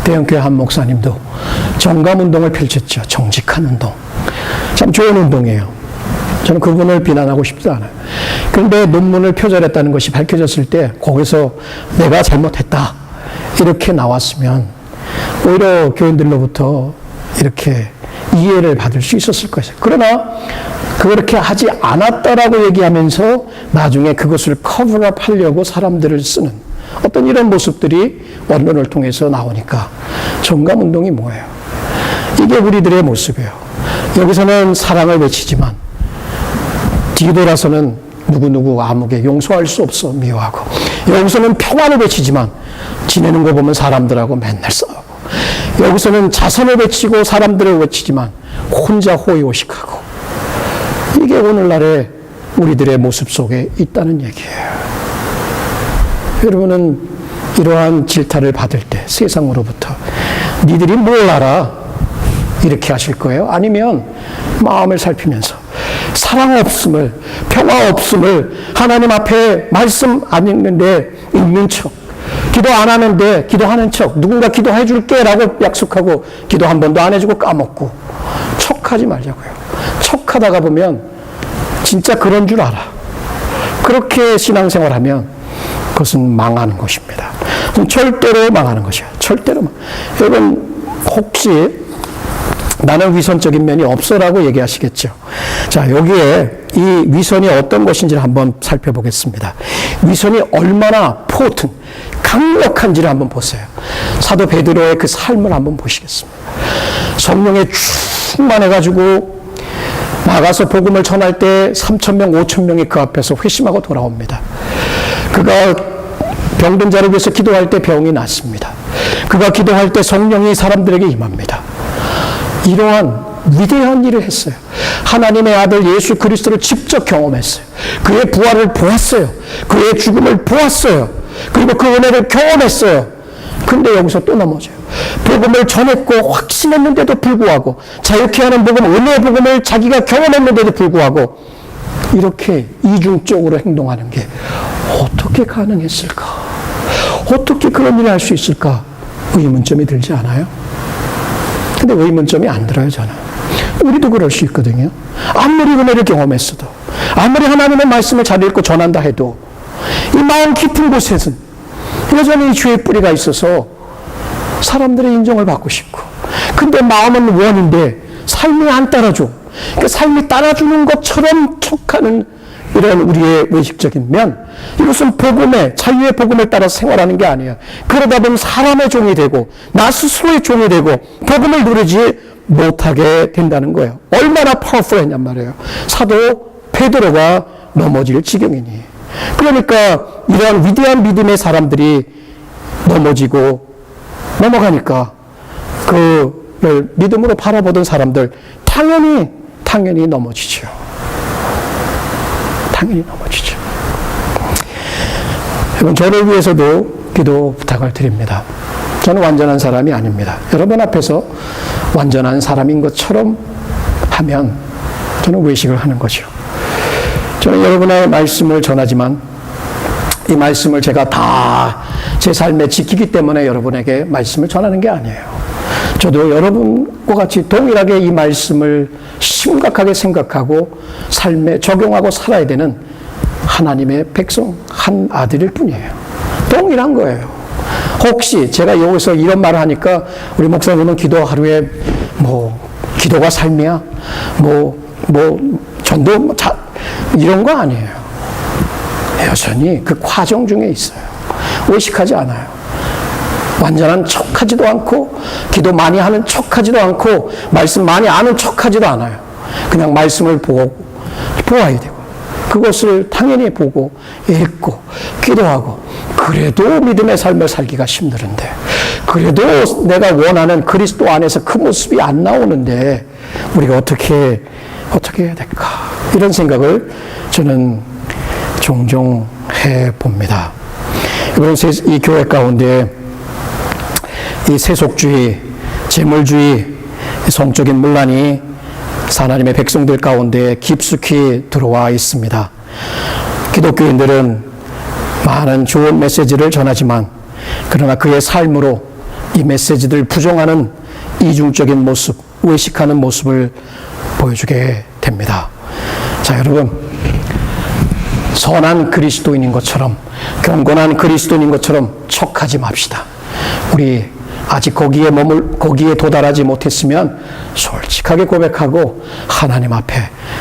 Speaker 1: 대형교회 한 목사님도 정감운동을 펼쳤죠. 정직한 운동. 참 좋은 운동이에요. 저는 그분을 비난하고 싶지 않아요. 그런데 논문을 표절했다는 것이 밝혀졌을 때 거기서 내가 잘못했다 이렇게 나왔으면 오히려 교인들로부터 이렇게 이해를 받을 수 있었을 것이에요. 그러나 그렇게 하지 않았다라고 얘기하면서 나중에 그것을 커버업 하려고 사람들을 쓰는 어떤 이런 모습들이 원론을 통해서 나오니까 정감운동이 뭐예요? 이게 우리들의 모습이에요. 여기서는 사랑을 외치지만 뒤돌아서는 누구누구 아무개 용서할 수 없어 미워하고, 여기서는 평화를 외치지만 지내는 거 보면 사람들하고 맨날 싸우고, 여기서는 자선을 외치고 사람들을 외치지만 혼자 호의호식하고, 이게 오늘날의 우리들의 모습 속에 있다는 얘기예요. 여러분은 이러한 질타를 받을 때 세상으로부터 니들이 뭘 알아? 이렇게 하실 거예요? 아니면 마음을 살피면서 사랑 없음을, 평화 없음을, 하나님 앞에 말씀 안 읽는데 읽는 척, 기도 안 하는데 기도하는 척, 누군가 기도해 줄게 라고 약속하고 기도 한 번도 안 해주고 까먹고, 척하지 말자고요. 척하다가 보면 진짜 그런 줄 알아. 그렇게 신앙생활하면 그것은 망하는 것입니다. 절대로 망하는 것이야. 절대로. 여러분 혹시 나는 위선적인 면이 없어라고 얘기하시겠죠. 자, 여기에 이 위선이 어떤 것인지를 한번 살펴보겠습니다. 위선이 얼마나 강력한지를 한번 보세요. 사도 베드로의 그 삶을 한번 보시겠습니다. 성령에 충만해가지고 나가서 복음을 전할 때 3,000명, 5,000명이 그 앞에서 회심하고 돌아옵니다. 그가 병든 자를 위해서 기도할 때 병이 낫습니다. 그가 기도할 때 성령이 사람들에게 임합니다. 이러한 위대한 일을 했어요. 하나님의 아들 예수 그리스도를 직접 경험했어요. 그의 부활을 보았어요. 그의 죽음을 보았어요. 그리고 그 은혜를 경험했어요. 근데 여기서 또 넘어져요. 복음을 전했고 확신했는데도 불구하고, 자유케 하는 복음, 은혜의 복음을 자기가 경험했는데도 불구하고 이렇게 이중적으로 행동하는 게 어떻게 가능했을까? 어떻게 그런 일을 할 수 있을까? 의문점이 들지 않아요? 근데 의문점이 안 들어요, 저는. 우리도 그럴 수 있거든요. 아무리 은혜를 경험했어도, 아무리 하나님의 말씀을 잘 읽고 전한다 해도 이 마음 깊은 곳에는 여전히 죄의 뿌리가 있어서 사람들의 인정을 받고 싶고, 근데 마음은 원인데 삶이 안 따라줘. 그러니까 삶이 따라주는 것처럼 척하는 이런 우리의 외식적인 면, 이것은 복음의, 자유의 복음을 따라 생활하는 게 아니에요. 그러다 보면 사람의 종이 되고 나 스스로의 종이 되고 복음을 누리지 못하게 된다는 거예요. 얼마나 파워풀했냔 말이에요. 사도 베드로가 넘어질 지경이니. 그러니까 이러한 위대한 믿음의 사람들이 넘어가니까 그를 믿음으로 바라보던 사람들 당연히 넘어지죠. 당연히 넘어지죠. 여러분, 저를 위해서도 기도 부탁을 드립니다. 저는 완전한 사람이 아닙니다. 여러분 앞에서 완전한 사람인 것처럼 하면 저는 외식을 하는 거죠. 저는 여러분의 말씀을 전하지만 이 말씀을 제가 다 제 삶에 지키기 때문에 여러분에게 말씀을 전하는 게 아니에요. 저도 여러분과 같이 동일하게 이 말씀을 심각하게 생각하고 삶에 적용하고 살아야 되는 하나님의 백성 한 아들일 뿐이에요. 동일한 거예요. 혹시 제가 여기서 이런 말을 하니까 우리 목사님은 기도 하루에 기도가 삶이야? 전도 이런 거 아니에요. 여전히 그 과정 중에 있어요. 의식하지 않아요. 완전한 척하지도 않고 기도 많이 하는 척하지도 않고 말씀 많이 아는 척하지도 않아요. 그냥 말씀을 보아야 되고 그것을 당연히 보고 읽고 기도하고 그래도 믿음의 삶을 살기가 힘들은데 그래도 내가 원하는 그리스도 안에서 그 모습이 안 나오는데 우리가 어떻게 해야 될까? 이런 생각을 저는 종종 해봅니다. 이번 이 교회 가운데 이 세속주의, 재물주의, 성적인 문란이 하나님의 백성들 가운데 깊숙이 들어와 있습니다. 기독교인들은 많은 좋은 메시지를 전하지만 그러나 그의 삶으로 이 메시지들을 부정하는 이중적인 모습, 외식하는 모습을 보여주게 됩니다. 자, 여러분, 선한 그리스도인인 것처럼 경건한 그리스도인인 것처럼 척하지 맙시다. 우리 아직 거기에 도달하지 못했으면 솔직하게 고백하고 하나님 앞에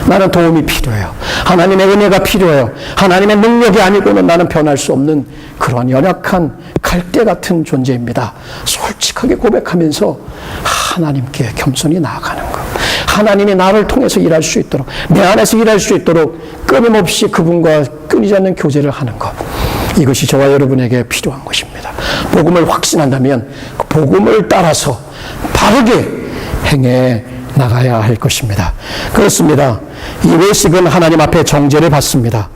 Speaker 1: 나는 도움이 필요해요. 하나님의 은혜가 필요해요. 하나님의 능력이 아니고는 나는 변할 수 없는 그런 연약한 갈대 같은 존재입니다. 솔직하게 고백하면서 하나님께 겸손히 나아가는 것. 하나님이 나를 통해서 일할 수 있도록 내 안에서 일할 수 있도록 끊임없이 그분과 끊이지 않는 교제를 하는 것. 이것이 저와 여러분에게 필요한 것입니다. 복음을 확신한다면 그 복음을 따라서 바르게 행해 나가야 할 것입니다. 그렇습니다. 이 외식은 하나님 앞에 정죄를 받습니다.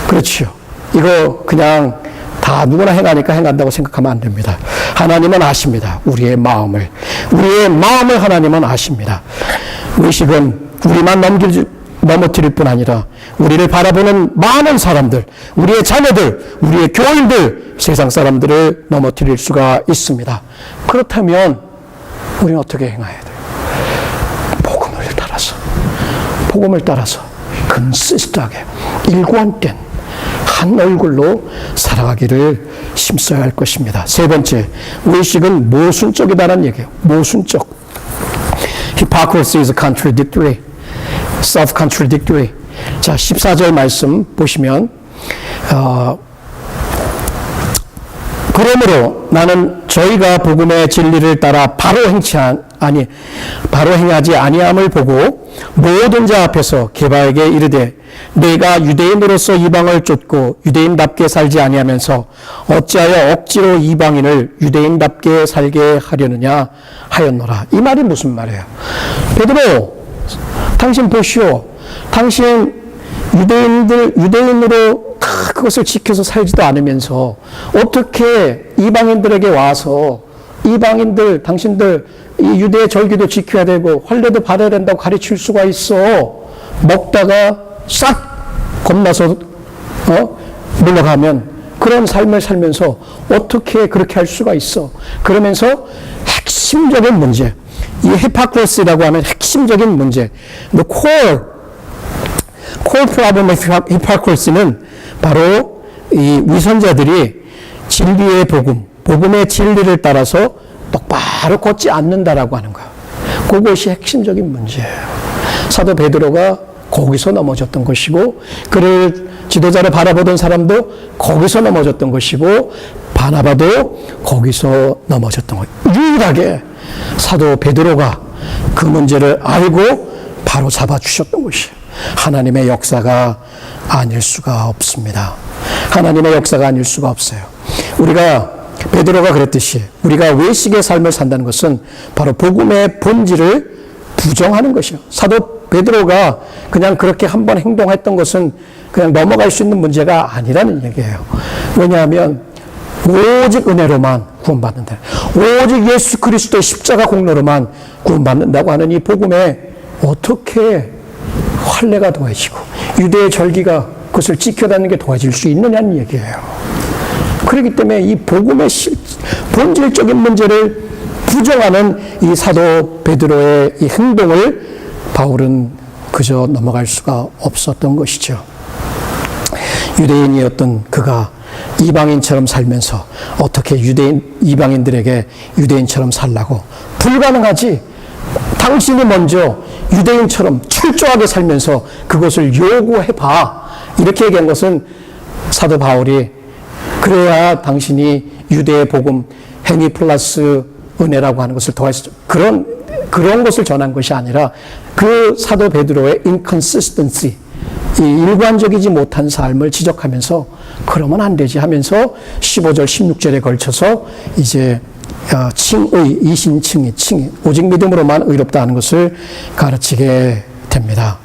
Speaker 1: 그렇죠. 이거 그냥 다 누구나 행하니까 행한다고 생각하면 안 됩니다. 하나님은 아십니다. 우리의 마음을 하나님은 아십니다. 외식은 우리만 넘어뜨릴 뿐 아니라 우리를 바라보는 많은 사람들, 우리의 자녀들, 우리의 교인들, 세상 사람들을 넘어뜨릴 수가 있습니다. 그렇다면 우리는 어떻게 행해야 돼요? 복음을 따라서 건시스트하게 일관된 한 얼굴로 살아가기를 힘써야 할 것입니다. 세 번째, 외식은 모순적이다는 얘기예요. 모순적. Hypocrisy is contradictory. self-contradictory. 자, 14절 말씀 보시면 그러므로 나는 저희가 복음의 진리를 따라 바로 행하지 아니함을 보고 모든 자 앞에서 게바에게 이르되 내가 유대인으로서 이방을 쫓고 유대인답게 살지 아니하면서 어찌하여 억지로 이방인을 유대인답게 살게 하려느냐 하였노라. 이 말이 무슨 말이에요? 베드로, 당신 보시오. 당신 유대인으로 다 그것을 지켜서 살지도 않으면서 어떻게 이방인들에게 와서 이방인들, 당신들 이 유대의 절기도 지켜야 되고 환례도 받아야 된다고 가르칠 수가 있어. 먹다가 싹 겁나서 물러가면 그런 삶을 살면서 어떻게 그렇게 할 수가 있어. 그러면서 핵심적인 문제, 이 히포크리시라고 하는 핵심적인 문제, the core problem of hypocrisy는 바로 이 위선자들이 진리의 복음의 진리를 따라서 똑바로 걷지 않는다라고 하는 거예요. 그것이 핵심적인 문제예요. 사도 베드로가 거기서 넘어졌던 것이고, 그를 지도자를 바라보던 사람도 거기서 넘어졌던 것이고, 바나바도 거기서 넘어졌던 거예요. 유일하게 사도 베드로가 그 문제를 알고 바로 잡아주셨던 것이에요. 하나님의 역사가 아닐 수가 없습니다. 하나님의 역사가 아닐 수가 없어요. 우리가 베드로가 그랬듯이 우리가 외식의 삶을 산다는 것은 바로 복음의 본질을 부정하는 것이에요. 사도 베드로가 그냥 그렇게 한번 행동했던 것은 그냥 넘어갈 수 있는 문제가 아니라는 얘기예요. 왜냐하면 오직 은혜로만 구원받는다. 오직 예수 그리스도의 십자가 공로로만 구원받는다고 하는 이 복음에 어떻게 환례가 도와지고 유대의 절기가 그것을 지켜다니는 게 도와질 수 있느냐는 얘기예요. 그렇기 때문에 이 복음의 본질적인 문제를 부정하는 이 사도 베드로의 이 행동을 바울은 그저 넘어갈 수가 없었던 것이죠. 유대인이었던 그가 이방인처럼 살면서 어떻게 이방인들에게 유대인처럼 살라고? 불가능하지. 당신이 먼저 유대인처럼 철저하게 살면서 그것을 요구해봐. 이렇게 얘기한 것은 사도 바울이 그래야 당신이 유대의 복음, 행위 플러스 은혜라고 하는 것을 더할 수, 그런 것을 전한 것이 아니라 그 사도 베드로의 inconsistency, 이 일관적이지 못한 삶을 지적하면서 그러면 안 되지 하면서 15절, 16절에 걸쳐서 이제 칭의, 이신칭의, 칭의, 오직 믿음으로만 의롭다 하는 것을 가르치게 됩니다.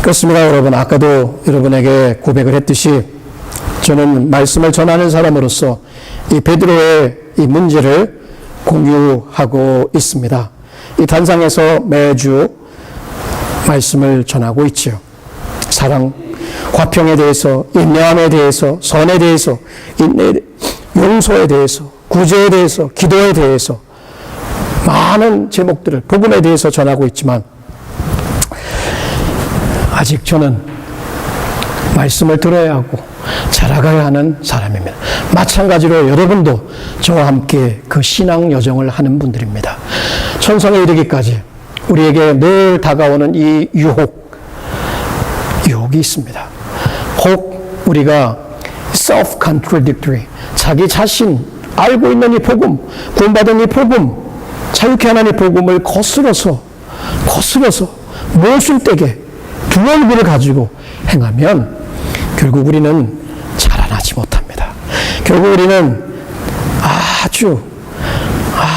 Speaker 1: 그렇습니다, 여러분. 아까도 여러분에게 고백을 했듯이 저는 말씀을 전하는 사람으로서 이 베드로의 이 문제를 공유하고 있습니다. 이 단상에서 매주 말씀을 전하고 있지요. 사랑, 화평에 대해서, 인내함에 대해서, 선에 대해서, 용서에 대해서, 구제에 대해서, 기도에 대해서 많은 제목들을, 복음에 대해서 전하고 있지만 아직 저는 말씀을 들어야 하고 자라가야 하는 사람입니다. 마찬가지로 여러분도 저와 함께 그 신앙 여정을 하는 분들입니다. 천성에 이르기까지 우리에게 늘 다가오는 이 유혹이 있습니다. 혹 우리가 self-contradictory, 자기 자신 알고 있는 이 복음, 구원받은 이 복음, 자유케 하는 이 복음을 거스러서 모순되게 두 얼굴을 가지고 행하면 결국 우리는 자라나지 못합니다. 결국 우리는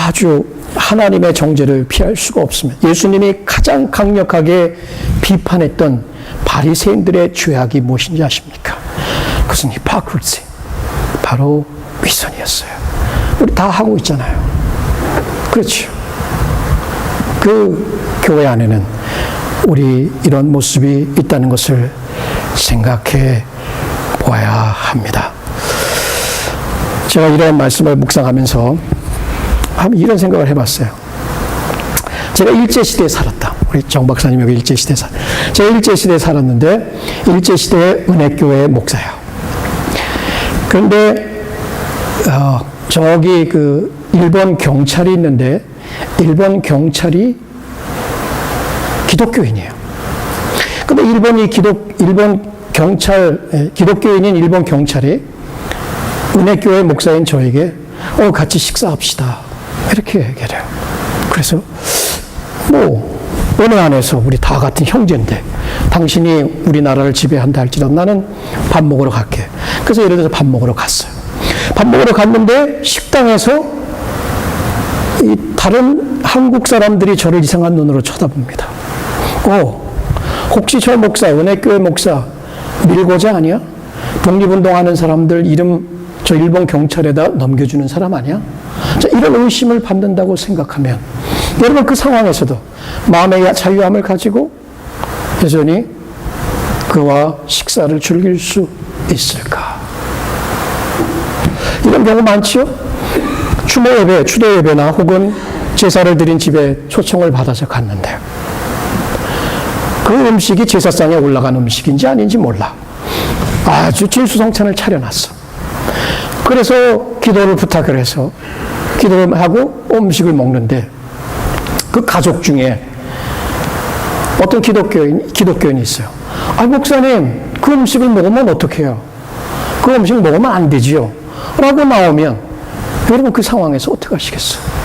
Speaker 1: 아주 하나님의 정죄를 피할 수가 없습니다. 예수님이 가장 강력하게 비판했던 바리새인들의 죄악이 무엇인지 아십니까? 그것은 hypocrisy, 바로 위선이었어요. 우리 다 하고 있잖아요. 그렇죠. 그 교회 안에는 우리 이런 모습이 있다는 것을 생각해 보아야 합니다. 제가 이런 말씀을 묵상하면서 이런 생각을 해봤어요. 제가 일제시대에 살았다. 우리 정 박사님 여기 일제시대에 제가 일제시대에 살았는데 일제시대의 은혜교회 목사예요. 그런데 저기 그 일본 경찰이 있는데 일본 경찰이 기독교인이에요. 근데 기독교인인 일본 경찰이 은혜교회 목사인 저에게 같이 식사합시다, 이렇게 얘기를 해요. 그래서 은혜 안에서 우리 다 같은 형제인데 당신이 우리나라를 지배한다 할지라도 나는 밥 먹으러 갈게. 그래서 예를 들어서 밥 먹으러 갔어요. 밥 먹으러 갔는데 식당에서 이 다른 한국 사람들이 저를 이상한 눈으로 쳐다봅니다. 혹시 저 목사, 은혜교회 목사 밀고자 아니야? 독립운동하는 사람들 이름 저 일본 경찰에다 넘겨주는 사람 아니야? 자, 이런 의심을 받는다고 생각하면 여러분 그 상황에서도 마음의 자유함을 가지고 여전히 그와 식사를 즐길 수 있을까? 이런 경우 많지요? 추모 예배, 추도 예배나 혹은 제사를 드린 집에 초청을 받아서 갔는데 그 음식이 제사상에 올라간 음식인지 아닌지 몰라. 아주 진수성찬을 차려놨어. 그래서 기도를 부탁을 해서 기도를 하고 음식을 먹는데 그 가족 중에 어떤 기독교인이 있어요. 목사님, 그 음식을 먹으면 어떡해요? 그 음식 먹으면 안 되지요. 라고 나오면 여러분 그 상황에서 어떻게 하시겠어요?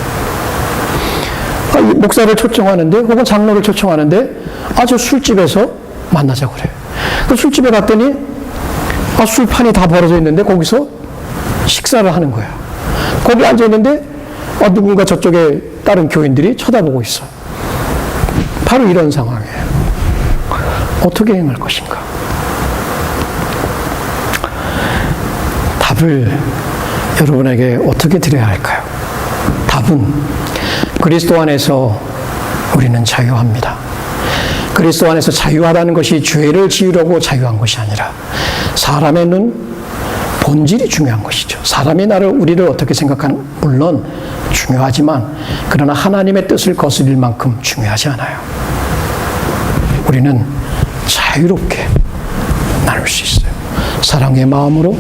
Speaker 1: 목사를 초청하는데 혹은 장로를 초청하는데 저 술집에서 만나자고 그래요. 그 술집에 갔더니 술판이 다 벌어져 있는데 거기서 식사를 하는 거야. 거기 앉아 있는데 누군가 저쪽에 다른 교인들이 쳐다보고 있어. 바로 이런 상황이에요. 어떻게 행할 것인가? 답을 여러분에게 어떻게 드려야 할까요? 답은 그리스도 안에서 우리는 자유합니다. 그리스도 안에서 자유하다는 것이 죄를 지으려고 자유한 것이 아니라 사람의 눈, 본질이 중요한 것이죠. 사람이 우리를 어떻게 생각하는, 물론 중요하지만 그러나 하나님의 뜻을 거스릴 만큼 중요하지 않아요. 우리는 자유롭게 나눌 수 있어요. 사랑의 마음으로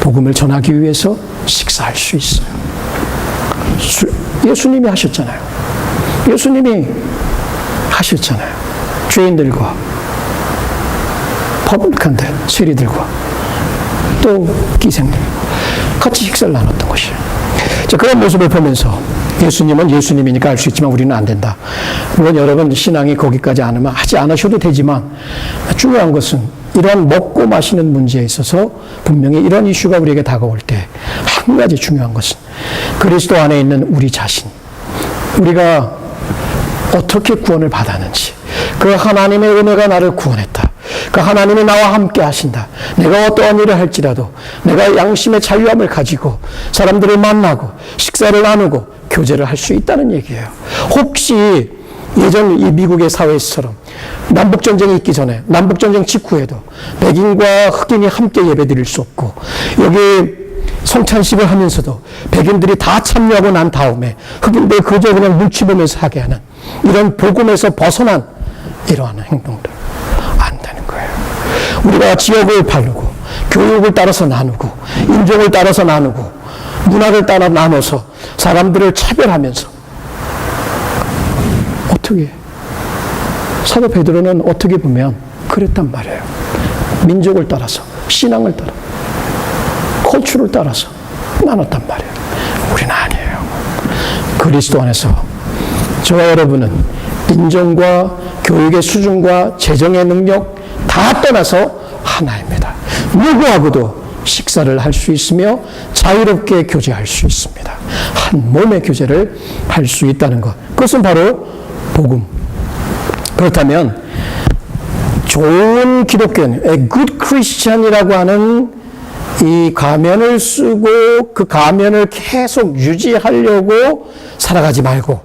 Speaker 1: 복음을 전하기 위해서 식사할 수 있어요. 예수님이 하셨잖아요. 예수님이 하셨잖아요. 죄인들과 퍼블릭한데 세리들과 또 기생, 같이 식사를 나눴던 것이에요. 자, 그런 모습을 보면서 예수님은 예수님이니까 알 수 있지만 우리는 안 된다. 물론 여러분 신앙이 거기까지 않으면 하지 않으셔도 되지만 중요한 것은 이러한 먹고 마시는 문제에 있어서 분명히 이런 이슈가 우리에게 다가올 때 한 가지 중요한 것은 그리스도 안에 있는 우리 자신, 우리가 어떻게 구원을 받았는지, 그 하나님의 은혜가 나를 구원했다, 그 하나님이 나와 함께 하신다, 내가 어떠한 일을 할지라도 내가 양심의 자유함을 가지고 사람들을 만나고 식사를 나누고 교제를 할 수 있다는 얘기예요. 혹시 예전 이 미국의 사회처럼 남북전쟁이 있기 전에, 남북전쟁 직후에도 백인과 흑인이 함께 예배드릴 수 없고, 여기 성찬식을 하면서도 백인들이 다 참여하고 난 다음에 흑인들 그저 그냥 눈치 보면서 하게 하는 이런 복음에서 벗어난 이러한 행동들 안 되는 거예요. 우리가 지역을 바르고 교육을 따라서 나누고 인종을 따라서 나누고 문화를 따라 나눠서 사람들을 차별하면서 어떻게, 사도 베드로는 어떻게 보면 그랬단 말이에요. 민족을 따라서, 신앙을 따라, 컬처를 따라서 나눴단 말이에요. 우리는 아니에요. 그리스도 안에서 저와 여러분은 인종과 교육의 수준과 재정의 능력 다 떠나서 하나입니다. 누구하고도 식사를 할 수 있으며 자유롭게 교제할 수 있습니다. 한 몸의 교제를 할 수 있다는 것, 그것은 바로 복음. 그렇다면 좋은 기독교인, a good Christian이라고 하는 이 가면을 쓰고 그 가면을 계속 유지하려고 살아가지 말고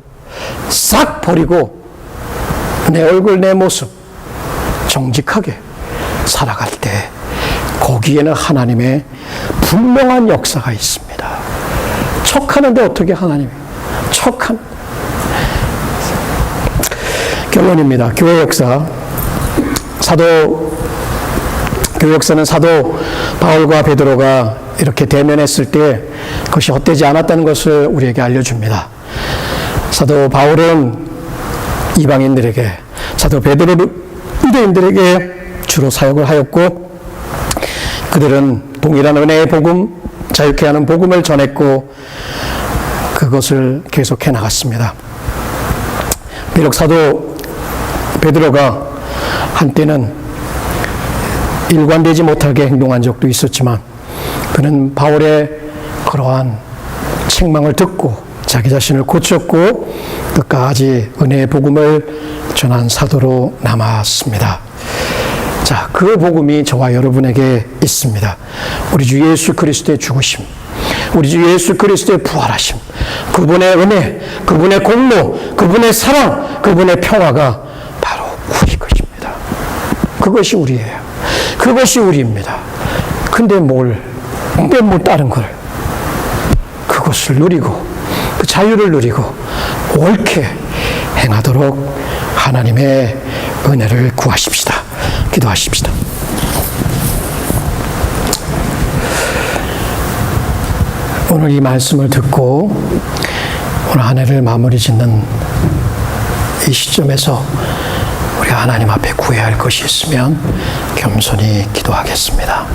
Speaker 1: 싹 버리고 내 얼굴, 내 모습 정직하게 살아갈 때 거기에는 하나님의 분명한 역사가 있습니다. 척하는데 어떻게 하나님이 척한 결론입니다. 교회 역사, 교회 역사는 사도 바울과 베드로가 이렇게 대면했을 때 그것이 헛되지 않았다는 것을 우리에게 알려줍니다. 사도 바울은 이방인들에게, 사도 베드로는 유대인들에게 주로 사역을 하였고, 그들은 동일한 은혜의 복음, 자유케 하는 복음을 전했고 그것을 계속해 나갔습니다. 비록 사도 베드로가 한때는 일관되지 못하게 행동한 적도 있었지만 그는 바울의 그러한 책망을 듣고 자기 자신을 고쳤고 끝까지 은혜의 복음을 전한 사도로 남았습니다. 자, 그 복음이 저와 여러분에게 있습니다. 우리 주 예수 그리스도의 죽으심, 우리 주 예수 그리스도의 부활하심, 그분의 은혜, 그분의 공로, 그분의 사랑, 그분의 평화가 바로 우리 것입니다. 그것이 우리예요. 그것이 우리입니다. 근데 뭐 다른 걸, 그것을 누리고 그 자유를 누리고 옳게 행하도록 하나님의 은혜를 구하십시다. 기도하십시다. 오늘 이 말씀을 듣고 오늘 한 해를 마무리 짓는 이 시점에서 우리가 하나님 앞에 구해야 할 것이 있으면 겸손히 기도하겠습니다.